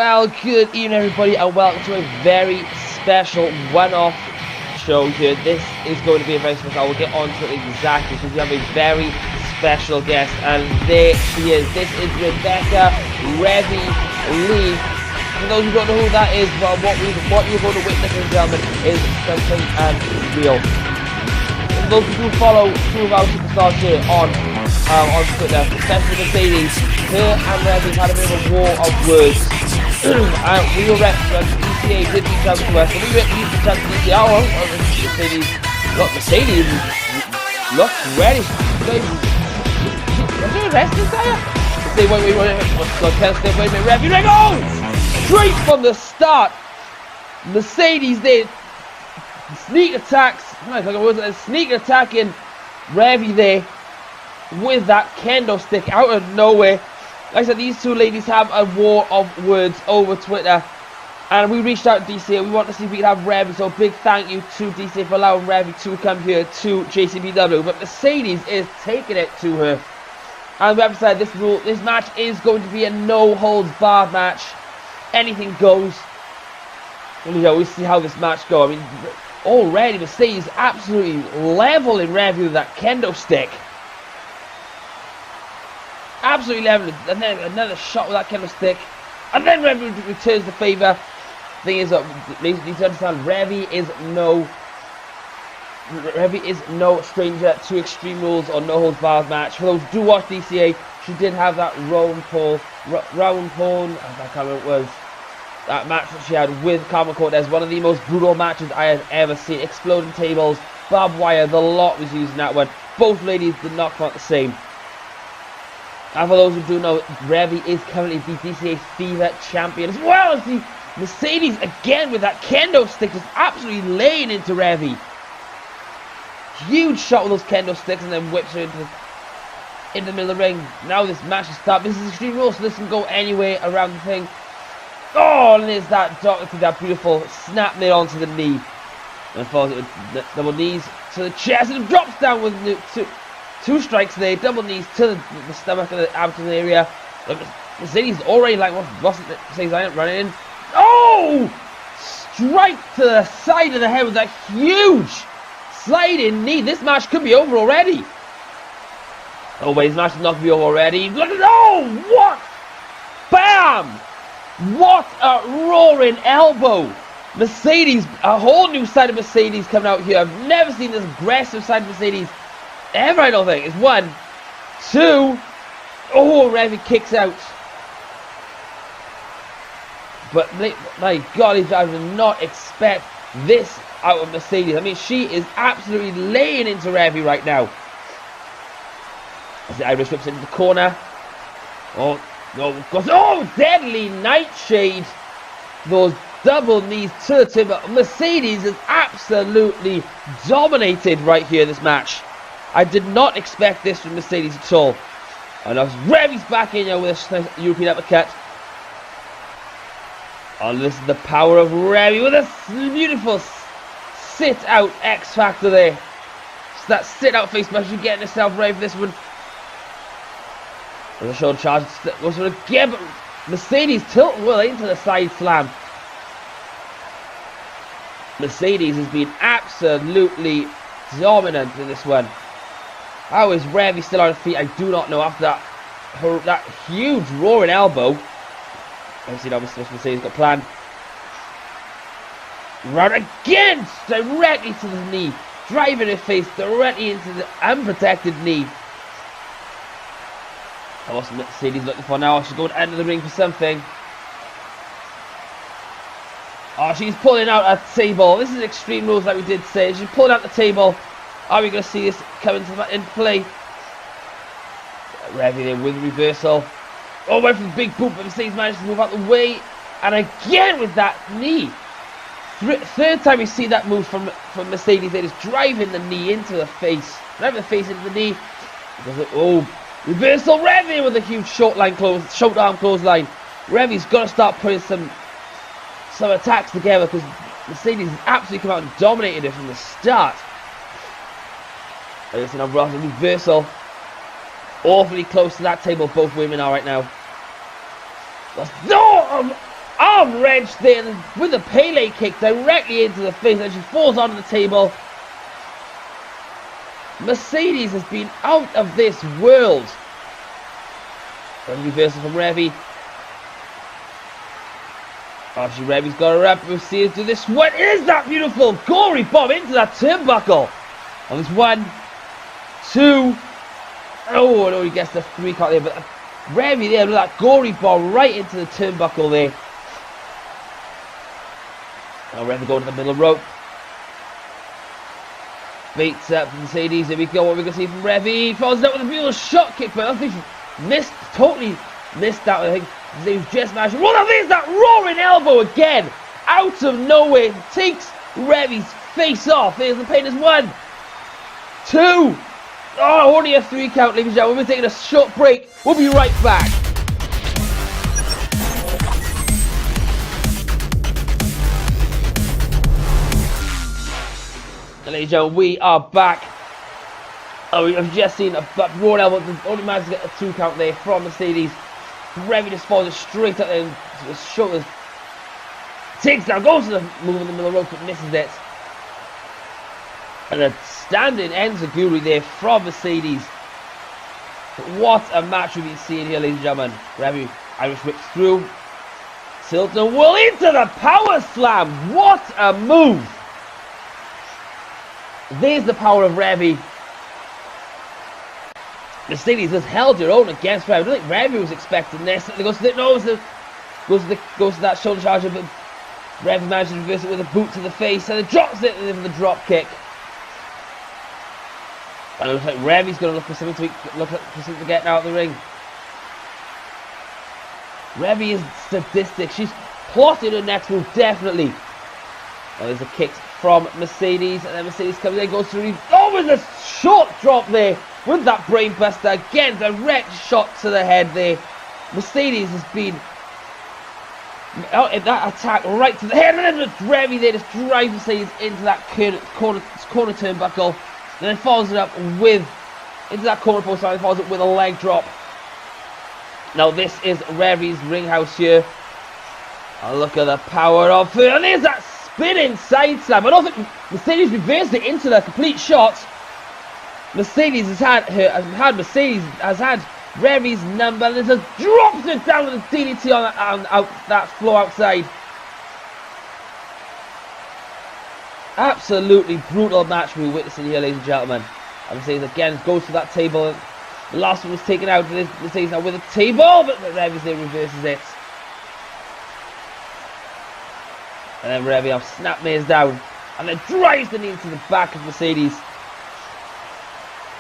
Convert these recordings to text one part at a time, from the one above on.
Well, good evening everybody and welcome to a very special one-off show here. This is going to be a very special, I will get on to it exactly because we have a very special guest and there she is. This is Rebecca Revy Lee. For those who don't know who that is, well, what you're going to witness, ladies and gentlemen, is something real. For those who do follow two of our superstars here on Twitter, especially Mercedes, her and Revy had a bit of a war of words. We were reps, DCA did reach out to us, and we reached out to DCA. Mercedes, look, Mercedes looks ready. Is there a wrestling tire? Say, wait, Revy, go! Straight from the start, Mercedes did sneak attacks. Sneak attacking Revy there with that kendo stick out of nowhere. Like I said, these two ladies have a war of words over Twitter, and we reached out to DCA. We want to see if we can have Revy, so big thank you to DCA for allowing Revy to come here to JCPW. But Mercedes is taking it to her, and we have said this match is going to be a no holds barred match. Anything goes. And, we see how this match goes. I mean, already Mercedes absolutely leveling Revy with that kendo stick. Absolutely leveling, and then another shot with that kendo stick, and then Revy returns the favour. Thing is, you need to understand, Revy is no stranger to Extreme Rules or no holds barred match. For those who do watch DCA, she did have that round pole, I can't remember what it was. That match that she had with Carmen Cortez, one of the most brutal matches I have ever seen. Exploding tables, barbed wire, the lot was used in that one. Both ladies did not come out the same. And for those who do know, Revy is currently the DCA Fever champion, as well as the Mercedes again with that kendo stick, just absolutely laying into Revy. Huge shot with those kendo sticks, and then whips her into the middle of the ring. Now this match is stopped. This is Extreme Rules, so this can go anywhere around the thing. Oh, and there's that beautiful snap there onto the knee. And falls with double knees to the chest, and drops down with two strikes there, double knees to the stomach and the abdomen area. Mercedes already like Mercedes running in. Oh! Strike to the side of the head with that huge sliding knee. This match could be over already. Oh wait, this match is not going to be over already. Look at what? Bam! What a roaring elbow. Mercedes, a whole new side of Mercedes coming out here. I've never seen this aggressive side of Mercedes ever, I don't think. It's 1, 2. Oh, Revy kicks out. But my God, I did not expect this out of Mercedes. I mean, she is absolutely laying into Revy right now. As the Irish whips into the corner. Oh, no, oh, deadly nightshade. Those double knees to the timber. Mercedes is absolutely dominated right here in this match. I did not expect this from Mercedes at all. And now Revy's back in here with a European uppercut. Oh, this is the power of Revy with a beautiful sit-out X-Factor there. So that sit-out face match, you're getting yourself ready for this one. There's a shoulder charge. Was it again, but Mercedes tilt well into the side slam. Mercedes has been absolutely dominant in this one. How is Revy still on his feet? I do not know after that huge roaring elbow. Obviously, Mercedes got planned. Round again, directly to the knee, driving her face directly into the unprotected knee. What's Mercedes looking for now? She's going under the ring for something. Oh, she's pulling out a table. This is Extreme Rules, like we did say. She's pulling out the table. Are we going to see this come into play? Revy there with reversal. Oh, went for the big boot, but Mercedes managed to move out the way. And again with that knee. Third time we see that move from Mercedes. They're just driving the knee into the face. Driving the face into the knee. Oh, reversal. Revy with a huge short arm clothesline. Revy's got to start putting some attacks together because Mercedes has absolutely come out and dominated it from the start. There's another reversal. Awfully close to that table, both women are right now. No! arm wrench there with a Pele kick directly into the face, and she falls onto the table. Mercedes has been out of this world. And reversal from Revy. Actually, Revy's got her up. We'll see her do this. What is that beautiful gory bomb into that turnbuckle? And there's 1, 2. Oh, no, he gets the 3 count there. But Revy there with that gory bomb right into the turnbuckle there. Now Revy going to the middle rope. Beats up Mercedes. Here we go. What we're going to see from Revy. Falls out with a beautiful shot kick, but I think she missed, totally missed out. I think they just managed. Well, now there's that roaring elbow again. Out of nowhere. Takes Revy's face off. There's the pain. There's 1, 2. Oh, only a 3 count, ladies and gentlemen. We're taking a short break. We'll be right back. Ladies and gentlemen, we are back. Oh, we have just seen a roaring elbow. Only managed to get a 2 count there from Mercedes. Revy just falls it straight up there. The shoulders. Takes down, goes to the move in the middle rope, but misses it. And a standing enziguri there from Mercedes. What a match we've been seeing here, ladies and gentlemen. Revy, Irish whips through. Tilton will into the power slam. What a move. There's the power of Revy. Mercedes has held her own against Revy. I don't think Revy was expecting this. It goes to the nose, goes to that shoulder charger, but Revy manages to reverse it with a boot to the face, and it drops it with the drop kick. And it looks like Revy's going to look for something to get out of the ring. Revy is sadistic. She's plotting her next move, definitely. Oh, there's a kick from Mercedes, and then Mercedes comes in, goes through. Oh, with a short drop there with that brain buster again, direct shot to the head there. Mercedes has been out in that attack right to the head, and then Revy there just drives Mercedes into that corner turnbuckle, and then follows it up with into that corner post, and follows it with a leg drop. Now this is Revy's ring house here. Oh, look at the power of her, and there's that spinning side slam. I don't think Mercedes reversed it into the complete shot. Mercedes has had Revy's number, and it just drops it down with a DDT on that floor outside. Absolutely brutal match we're witnessing here, ladies and gentlemen. And Mercedes again goes to that table. The last one was taken out. Mercedes now with a table, but Revy's there reverses it. And then Revy off snapmares down, and then drives the knee into the back of Mercedes.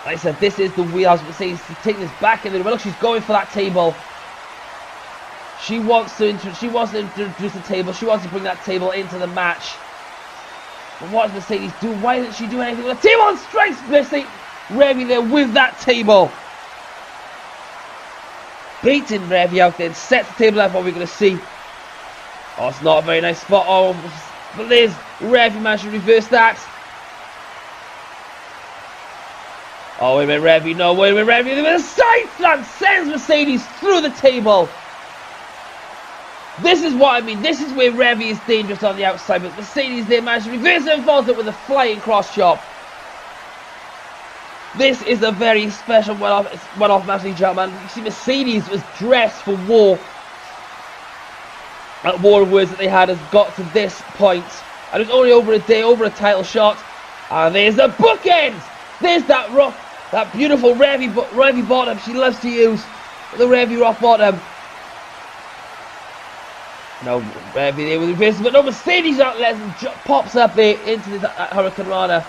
Like I said, this is the wheelhouse. Mercedes to take this back in the middle. Look, she's going for that table. She wants to introduce the table. She wants to bring that table into the match. But what does Mercedes do? Why isn't she doing anything with the table? And strikes Revy there with that table. Beating Revy out there and sets the table up. What we're going to see. Oh, it's not a very nice spot. Oh, but there's Revy managed to reverse that. Oh, wait a minute, Revy. No, wait a minute, Revy. With a side slam sends Mercedes through the table. This is what I mean. This is where Revy is dangerous on the outside, but Mercedes there managed to reverse it and follows it with a flying cross chop. This is a very special one-off match, ladies and gentlemen. You see, Mercedes was dressed for war. That war of words that they had has got to this point, and it's only over a day, over a title shot. And there's the bookends. There's that beautiful Revy bottom she loves to use, the Revy rock bottom. No, Revy there with the reverse, but no, Mercedes outlets and pops up there into the Hurricane Rana,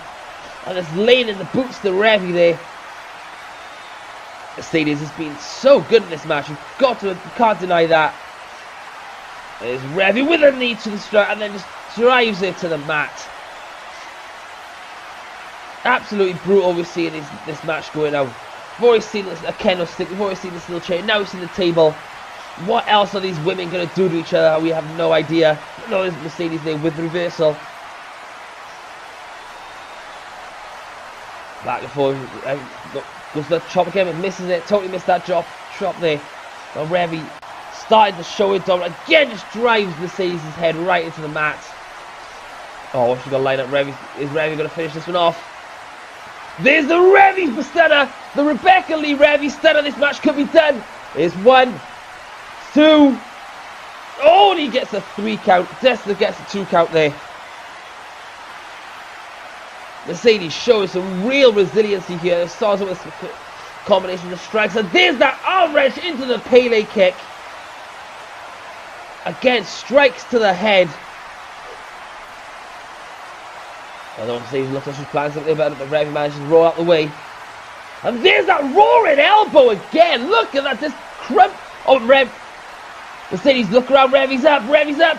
and it's laying in the boots to Revy there. Mercedes has been so good in this match. You can't deny that. There's Revy with a knee to the strut, and then just drives it to the mat. Absolutely brutal. We're seeing this match going out. We've already seen a kendo stick. We've already seen the steel chair. Now we've seen the table. What else are these women going to do to each other? We have no idea. No, there's Mercedes there with the reversal. Back and forth. Goes to the chop again, but misses it. Totally missed that drop there. Now Revy starting to show it down. Again, just drives Mercedes' head right into the mat. Oh, what's she going to line up? Revy? Is Revy going to finish this one off? There's the Revy stunner. The Rebecca Lee Revy stunner. This match could be done. Here's 1, 2. Oh, and he gets a 3 count. Desta gets a 2 count there. Mercedes showing some real resiliency here. It starts with a combination of strikes. And there's that arm wrench into the Pele kick. Again, strikes to the head. I don't see looks like she's planning something about it, but Revy manages to roll out the way. And there's that roaring elbow again. Look at that. This crump. Oh, Mercedes look around. Revy's up.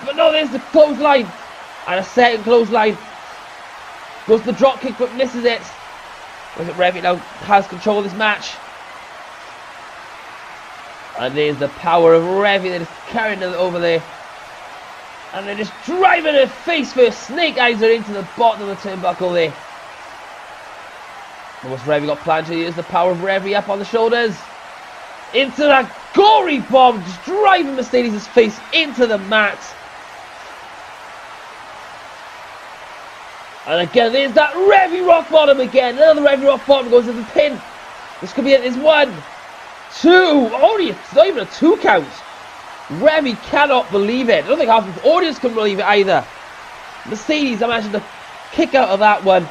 But no, there's the clothesline. And a second clothesline. Goes to the drop kick, but misses it. Look at Revy now has control of this match. And there's the power of Revy. They're just carrying it over there. And they're just driving her face first. Snake eyes her into the bottom of the turnbuckle there. And what's Revy got planned to use? The power of Revy up on the shoulders. Into that gory bomb. Just driving Mercedes' face into the mat. And again, there's that Revy rock bottom again. Another Revy rock bottom goes to the pin. This could be it. There's 1, 2. Only it's not even a 2 count. Revy cannot believe it. I don't think half of the audience can believe it either. Mercedes, I imagine, the kick out of that one.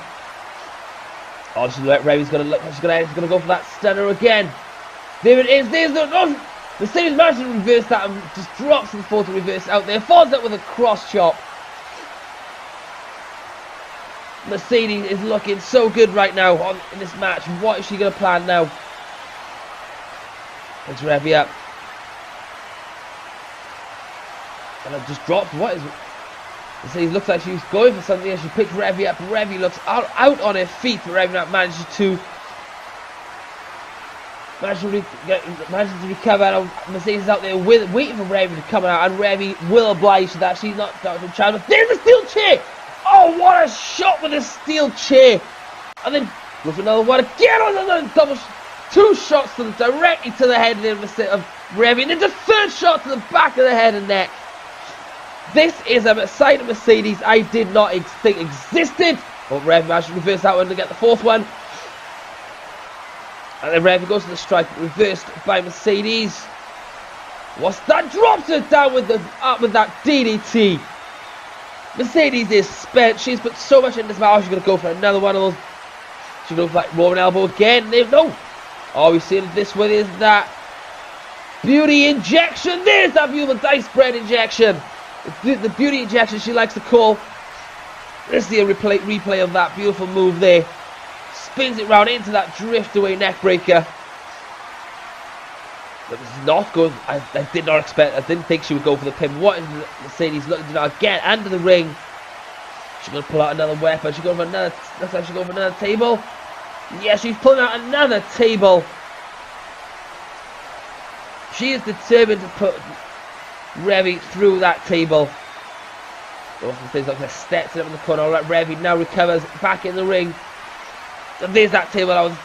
Oh, Revy's going to look. She's going to go for that stunner again. There it is. There's the. Oh, Mercedes manages to reverse that and just drops to the floor to reverse out there. Falls up with a cross chop. Mercedes is looking so good right now in this match. What is she going to plan now? Picks Revy up. And it just dropped. What is it? Mercedes looks like she's going for something and she picks Revy up. Revy looks out on her feet, but Revy now manages to recover. And Mercedes is out there waiting for Revy to come out, and Revy will oblige to that. She's not down to challenge. There's the steel chair! Oh, what a shot with a steel chair! And then goes for another one again on another double. 2 shots directly to the head of Revy, and then the 3rd shot to the back of the head and neck. This is a side of Mercedes I did not think existed. But Revy managed to reverse that one to get the 4th one. And then Revy goes to the strike, reversed by Mercedes. What's that? Drops her down with that DDT. Mercedes is spent. She's put so much in this match. She's going to go for another one of those. She's going to go for that roaring elbow again. No. Oh, we've seen this one. Is that beauty injection? There's that beautiful dice bread injection. The beauty injection she likes to call. Let's see a replay of that beautiful move there. Spins it round into that drift away neck breaker. That was not good. I did not expect. I didn't think she would go for the pin. What is Mercedes looking to now get under the ring? She's going to pull out another weapon. She's going for another. Looks like she's going for another table. Yeah, she's pulling out another table. She is determined to put Revy through that table. Mercedes like steps it up in the corner. All right, Revy now recovers back in the ring. And there's that table. I was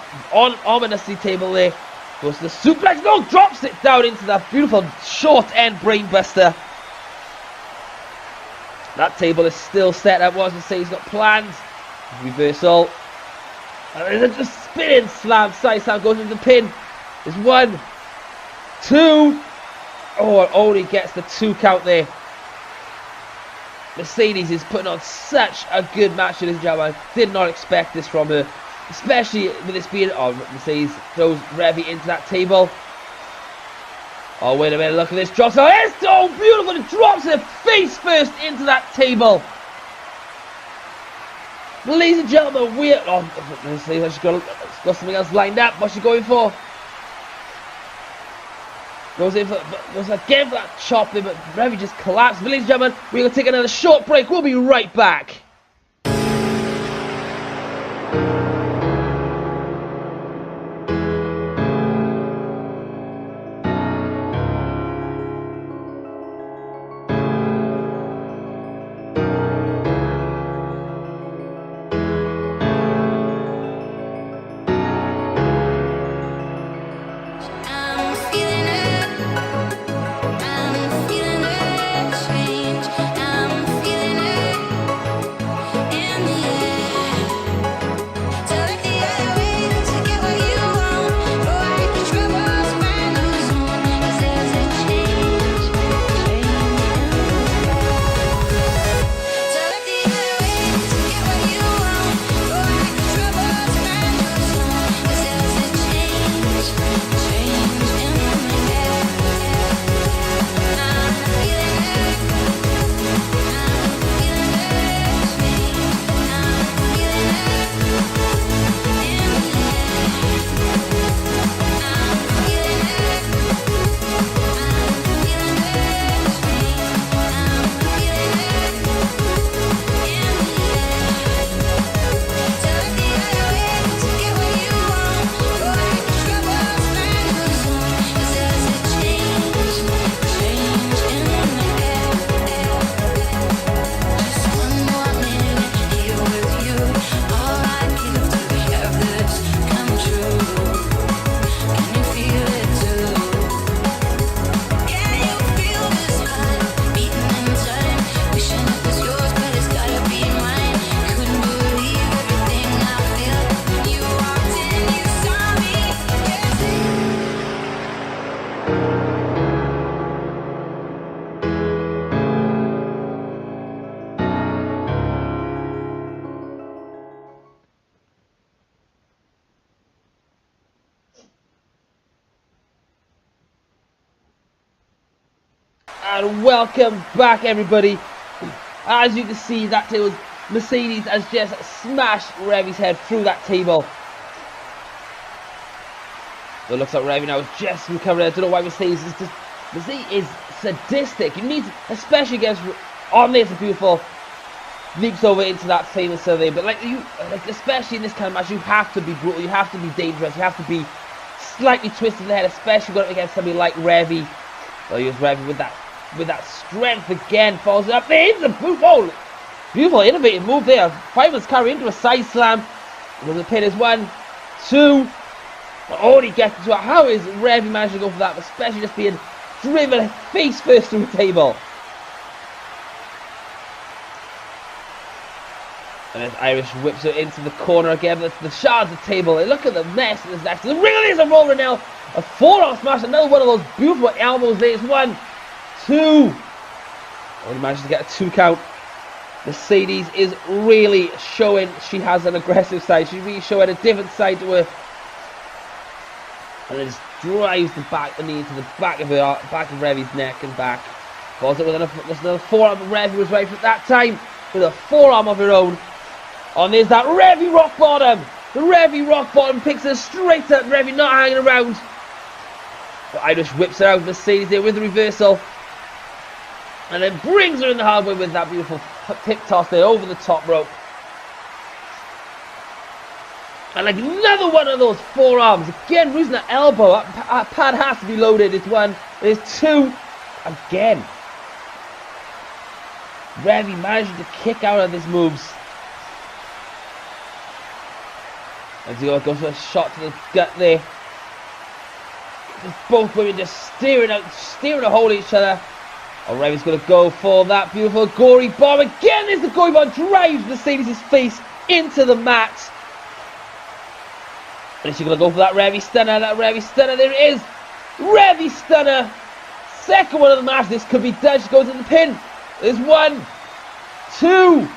ominously table there. Goes to the suplex. No, drops it down into that beautiful short end brainbuster. That table is still set up. What Mercedes got planned. Reversal. And there's a spinning slam. Side slam goes into the pin. There's 1, 2. Oh, it only gets the 2 count there. Mercedes is putting on such a good match in this job. I did not expect this from her. Especially with this being... Oh, Mercedes throws Revy into that table. Oh, wait a minute. Look at this. Drops... Oh, it's so beautiful. It drops her face first into that table. Ladies and gentlemen, we're... Oh, Mercedes, she's got something else lined up. What's she going for? Goes again for that chop there, but Revy just collapsed. Ladies and gentlemen, we're going to take another short break. We'll be right back. I'm feeling it. And welcome back, everybody. As you can see, that was Mercedes has just smashed Revy's head through that table. It looks like Revy now is just recovering. I don't know why Mercedes is sadistic. You need, especially against on this beautiful leaps over into that famous survey. But especially in this kind of match, you have to be brutal. You have to be dangerous. You have to be slightly twisted in the head, especially going against somebody like Revy. Well, use Revy with that strength again. Falls up there into the boot. Oh, beautiful, innovative move there. Fireman's carry into a side slam. The pin is 1, 2. Oh, he gets into it. How is Revy managed to go for that? Especially just being driven face first through the table. And as Irish whips it into the corner again, the shards of the table. Look at the mess in this next. The really is a roller now. A forearm smash. Another one of those beautiful elbows there. It's 1, 2. Oh, he managed to get a 2 count. Mercedes is really showing she has an aggressive side. She's really showing a different side to her. And it just drives the knee into the back of Revy's neck and back. Falls it with another forearm. Revy was right for that time with a forearm of her own. And there's that Revy rock bottom. The Revy rock bottom picks her straight up. Revy not hanging around. But Irish whips her out. Mercedes there with the reversal. And then brings her in the hard way with that beautiful tip toss there over the top rope. And like another one of those forearms. Again, losing that elbow. That pad has to be loaded. It's 1. There's 2. Again. Revy managing to kick out of these moves. As he goes for a shot to the gut there. Both women just steering a hole at each other. Oh, Revy's going to go for that beautiful gory bomb. Again, there's the gory bomb. Drives Mercedes' face into the mat. And she's going to go for that Revy stunner. That Revy stunner. There it is. Revy stunner. Second one of the match. This could be done. She goes to the pin. There's 1, 2.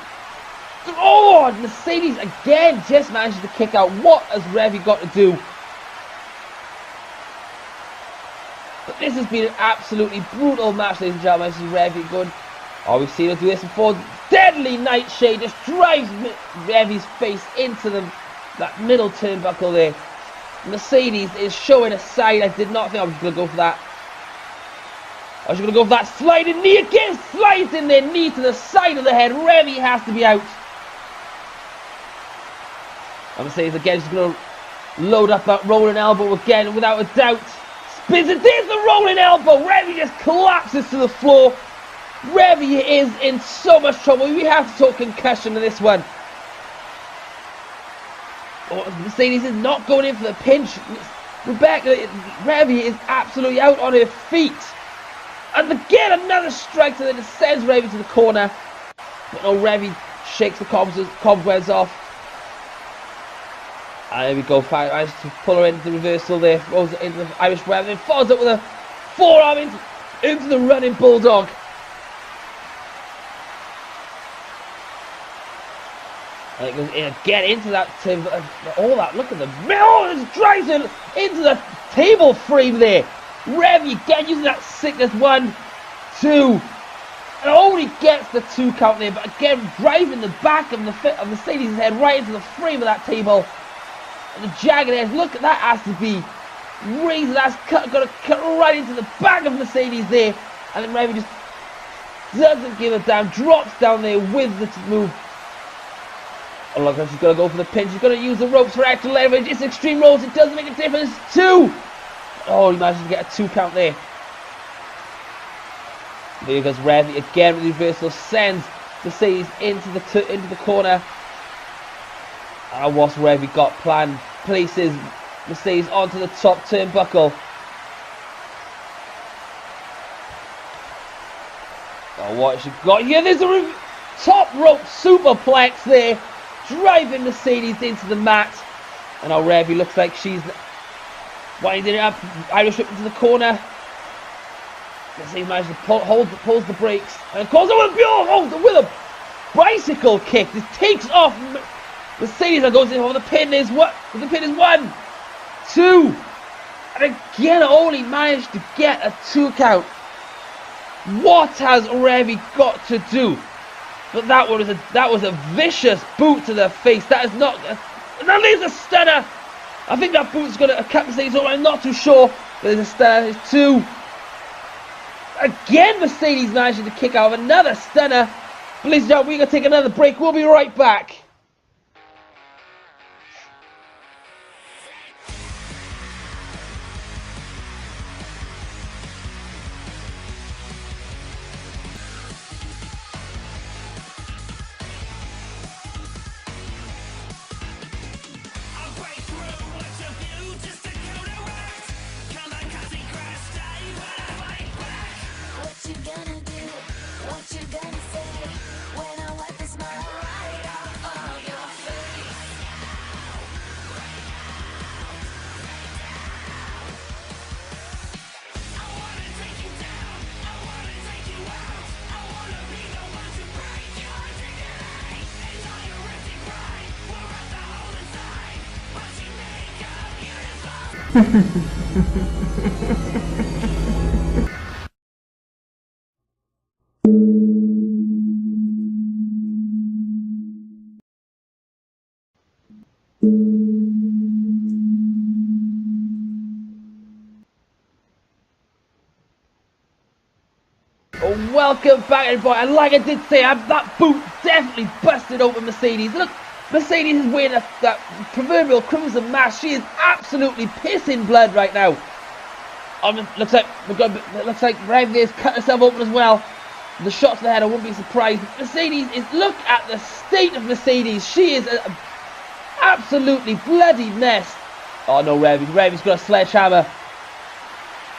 Oh, Mercedes again just manages to kick out. What has Revy got to do? But this has been an absolutely brutal match, ladies and gentlemen. This is Revy good. Oh, we've seen her do this before. Deadly Nightshade just drives Revy's face into that middle turnbuckle there. Mercedes is showing a side. I did not think I was going to go for that. I was going to go for that sliding knee again. Slides in their knee to the side of the head. Revy has to be out. And Mercedes again is going to load up that rolling elbow again without a doubt. Spins it. There's the rolling elbow. Revy just collapses to the floor. Revy is in so much trouble. We have to talk concussion in this one. Oh, Mercedes is not going in for the pinch. Revy is absolutely out on her feet. And again, another strike that sends Revy to the corner. But no, Revy shakes the cobwebs off. And there we go. Managed to pull her into the reversal there. Throws it into the Irish web. Then follows up with a forearm into the running bulldog. And it goes in again into that all that. Look at the it drives it into the table frame there. Revy again using that sickness. 1, 2, and only gets the 2 count there. But again, driving the back of Mercedes' head right into the frame of that table. And the jagged edge. Look, that has to be razor. That's got to cut right into the back of Mercedes there. And then Revy just doesn't give a damn. Drops down there with the move. Oh, look, she's going to go for the pin. She's going to use the ropes for extra leverage. It's Extreme Rolls. It doesn't make a difference. 2. Oh, he managed to get a 2 count there. There goes Revy again with the reversal. Sends Mercedes into the corner. And what's Revy got planned? Places Mercedes onto the top turnbuckle. Oh, what has she got here? There's a top rope superplex there. Driving Mercedes into the mat. And now Revy looks like she's winding it up. Irish whip into the corner. Mercedes manages to pulls the brakes. And calls it with a bicycle kick. This takes off Mercedes and goes in for the pin. The pin is 1, 2. And again, only managed to get a 2 count. What has Revy got to do? But that was a vicious boot to the face. That is not. That leaves a stunner. I think that boot's going to cut Mercedes over. I'm not too sure. But there's a stunner. There's two. Again, Mercedes managing to kick out of another stunner. But ladies and gentlemen, we're going to take another break. We'll be right back. Welcome back, everybody. And like I did say, that boot definitely busted open Mercedes. Look, Mercedes is wearing that proverbial crimson mask. She is absolutely pissing blood right now. Looks like Revy has cut herself open as well. The shots to the head, I wouldn't be surprised. Mercedes is. Look at the state of Mercedes. She is an absolutely bloody mess. Oh no, Revy's got a sledgehammer.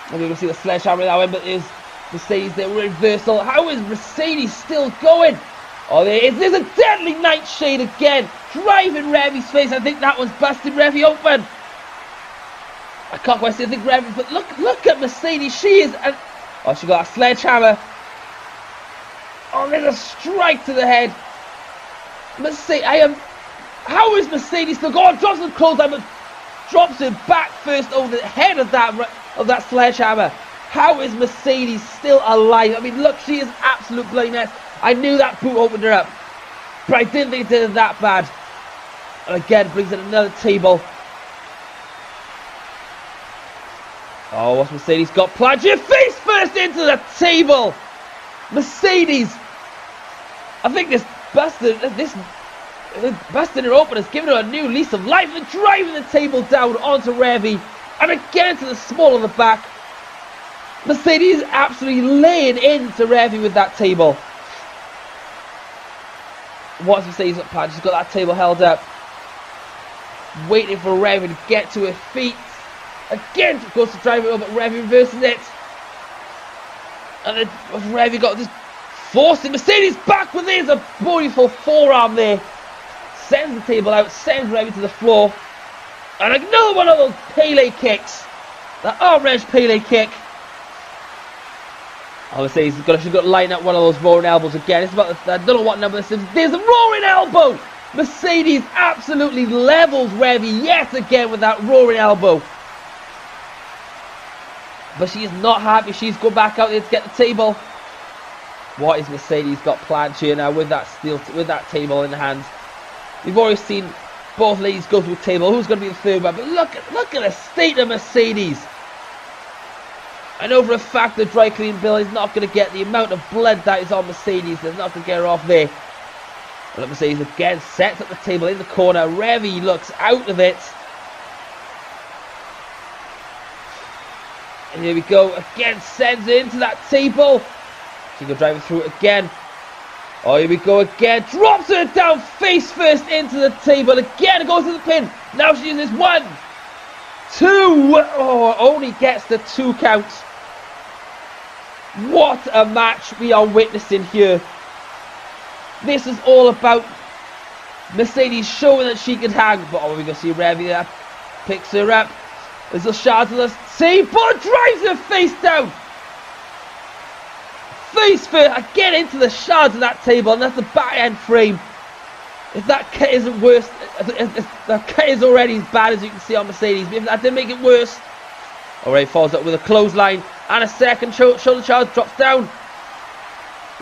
I'm going to see the sledgehammer now, but it is Mercedes, the reversal. How is Mercedes still going? Oh, there it is. There's a deadly nightshade again, driving Revy's face. I think that one's busted Revy open. I can't quite see. I think Revy, but look at Mercedes. She is. Oh, she got a sledgehammer. Oh, there's a strike to the head. Mercedes, how is Mercedes still going? Drops the clothesline, but drops it back first over the head of that sledgehammer. How is Mercedes still alive? I mean, look, she is absolute bloody mess. I knew that boot opened her up, but I didn't think it did that bad. And again, brings in another table. Oh, what's Mercedes got planned? She face first into the table. Mercedes, I think this busting her open has given her a new lease of life. And driving the table down onto Revy, and again to the small of the back. Mercedes is absolutely laying into Revy with that table. What's Mercedes up planned? She's got that table held up, waiting for Revy to get to her feet. Again, goes to drive it up, but Revy reverses it. And then Revy got this forcing Mercedes back with this, a beautiful forearm there. Sends the table out, sends Revy to the floor. And another one of those Pele kicks. That arm wrench Pele kick. I would say she's got to line up one of those roaring elbows again. It's about, I don't know what number this is. There's a roaring elbow! Mercedes absolutely levels Revy yet again with that roaring elbow. But she is not happy. She's going back out there to get the table. What is Mercedes got planned here now with that table in the hands? We've already seen both ladies go through a table. Who's going to be the third one? But look at the state of Mercedes. I know for a fact the dry clean bill is not going to get the amount of blood that is on Mercedes. They're not going to get her off there. But Mercedes again sets up the table in the corner. Revy looks out of it. And here we go. Again, sends it into that table. She's going to drive it through it again. Oh, here we go again. Drops her down face first into the table. Again, it goes to the pin. Now she uses 1, 2. Oh, only gets the 2 count. What a match we are witnessing here. This is all about Mercedes showing that she can hang. But we're going to see Revy there. Picks her up. There's a shards of the table. Drives her face down. Face first. Again into the shards of that table. And that's the back end frame. If that cut isn't worse, if the cut is already as bad as you can see on Mercedes. But if that didn't make it worse. Alright, falls up with a clothesline. And a second shoulder charge. Drops down.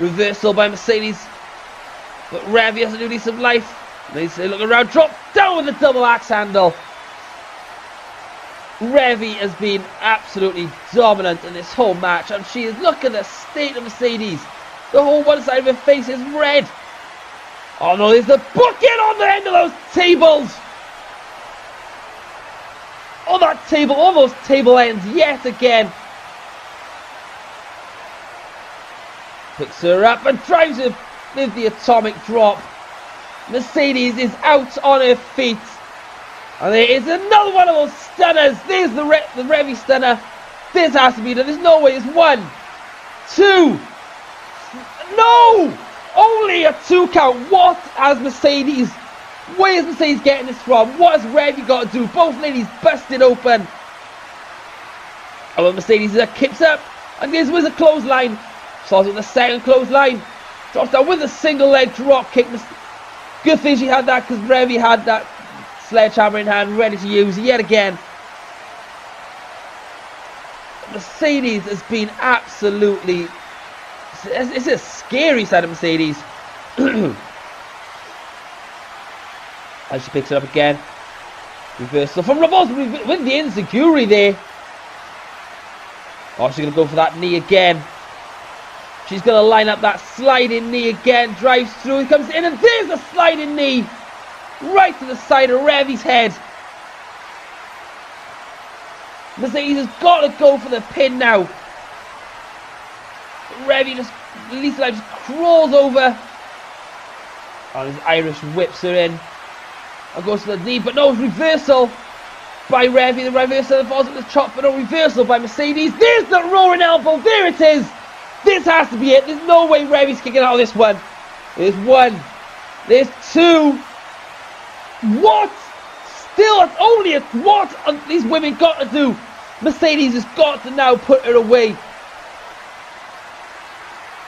Reversal by Mercedes. But Revy has a new lease of life. They look around, drop down with the double axe handle. Revy has been absolutely dominant in this whole match, and she is, look at the state of Mercedes. The whole one side of her face is red. Oh no, there's the bucket on the end of those tables. Oh, that table, all those table ends yet again. Picks her up and drives her with the atomic drop. Mercedes is out on her feet. And there is another one of those stunners. There's the Revy stunner. This has to be done. There's no way. It's 1, 2. No! Only a 2 count. What has Mercedes? Where is Mercedes getting this from? What has Revy got to do? Both ladies busted open. And when Mercedes kicks up. And this was a clothesline. Starts with the second clothesline. Drops down with a single leg drop kick. Good thing she had that, because Revy had that sledgehammer in hand, ready to use yet again. Mercedes has been absolutely... It's a scary side of Mercedes. As she picks it up again. Reversal from Rebos with the enziguri there. Oh, she's going to go for that knee again. She's going to line up that sliding knee again. Drives through. He comes in, and there's a sliding knee. Right to the side of Revy's head. Mercedes has got to go for the pin now. Revy just, Lisa just crawls over. Oh, this Irish whips her in. And goes to the knee, but no reversal by Revy. The reversal falls at the chop, but no reversal by Mercedes. There's the roaring elbow. There it is. This has to be it. There's no way Revy's kicking out of this one. There's 1. There's 2. What? Still, it's only a... What have these women got to do? Mercedes has got to now put her away.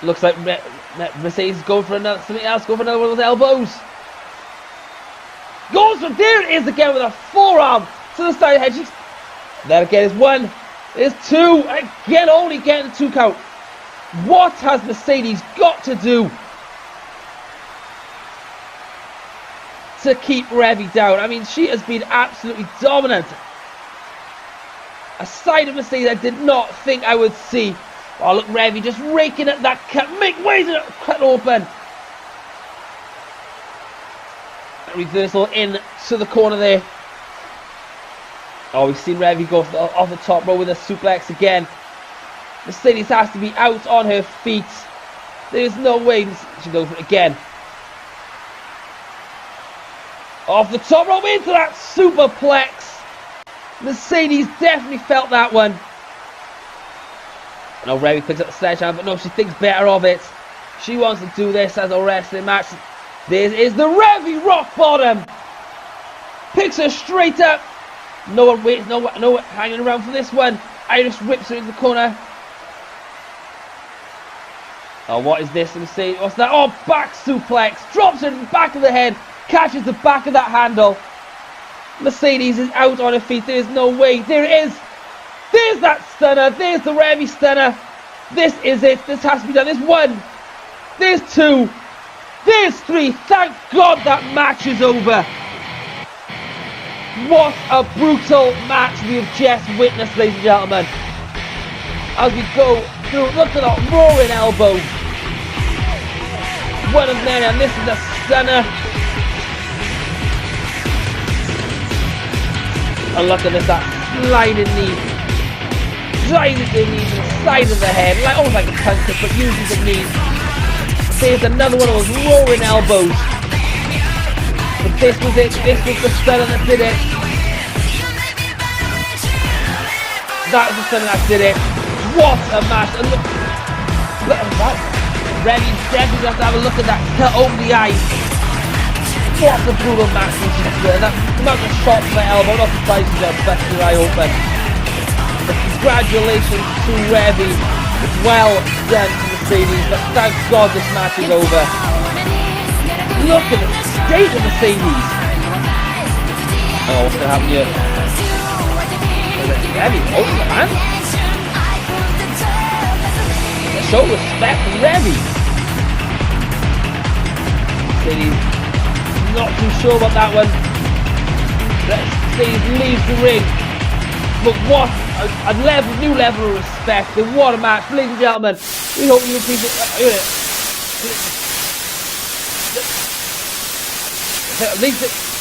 Looks like Mercedes is going for something else. Going for another one of those elbows. Goes for... There it is again with a forearm to the side of the head. That again is 1. There's 2. Again, only getting the 2 count. What has Mercedes got to do to keep Revy down? I mean, she has been absolutely dominant. A side of Mercedes I did not think I would see. Oh, look, Revy just raking at that cut. Make ways to cut open. A reversal in to the corner there. Oh, we've seen Revy go off the top row with a suplex again. Mercedes has to be out on her feet. There's no way she goes for it again. Off the top rope into that superplex. Mercedes definitely felt that one. And Revy picks up the sledgehammer, but no, she thinks better of it. She wants to do this as a wrestling match. This is the Revy rock bottom. Picks her straight up. No one waits, no one hanging around for this one. Irish whips her into the corner. Oh, what is this? Let me see. What's that? Oh, back suplex. Drops her to the back of the head. Catches the back of that handle. Mercedes is out on her feet. There is no way. There it is. There's that stunner. There's the Revy stunner. This is it. This has to be done. There's 1. There's 2. There's 3. Thank God that match is over. What a brutal match we have just witnessed, ladies and gentlemen. As we go through, look at that roaring elbow. One of many, and this is a stunner. And look at this, that sliding knee. Driving the knee to the side of the head, like almost like a punch kick, but using the knee. There's another one of those roaring elbows. But this was it. This was the stunner that did it. That was the stunner that did it. What a match! And look at that. Revy definitely has to have a look at that cut over the eye. What a brutal match this is. That amount of shots to the elbow, not surprised she's got best your eye open. But congratulations to Revy. Well done to Mercedes, but thank God this match is over. Look at the state of Mercedes. Oh, what's going to happen here? Revy holding the man. Show respect to Revy. Mercedes. Not too sure about that one. Mercedes leaves the ring. But what a new level of respect, and what a match, ladies and gentlemen. We hope you appreciate it.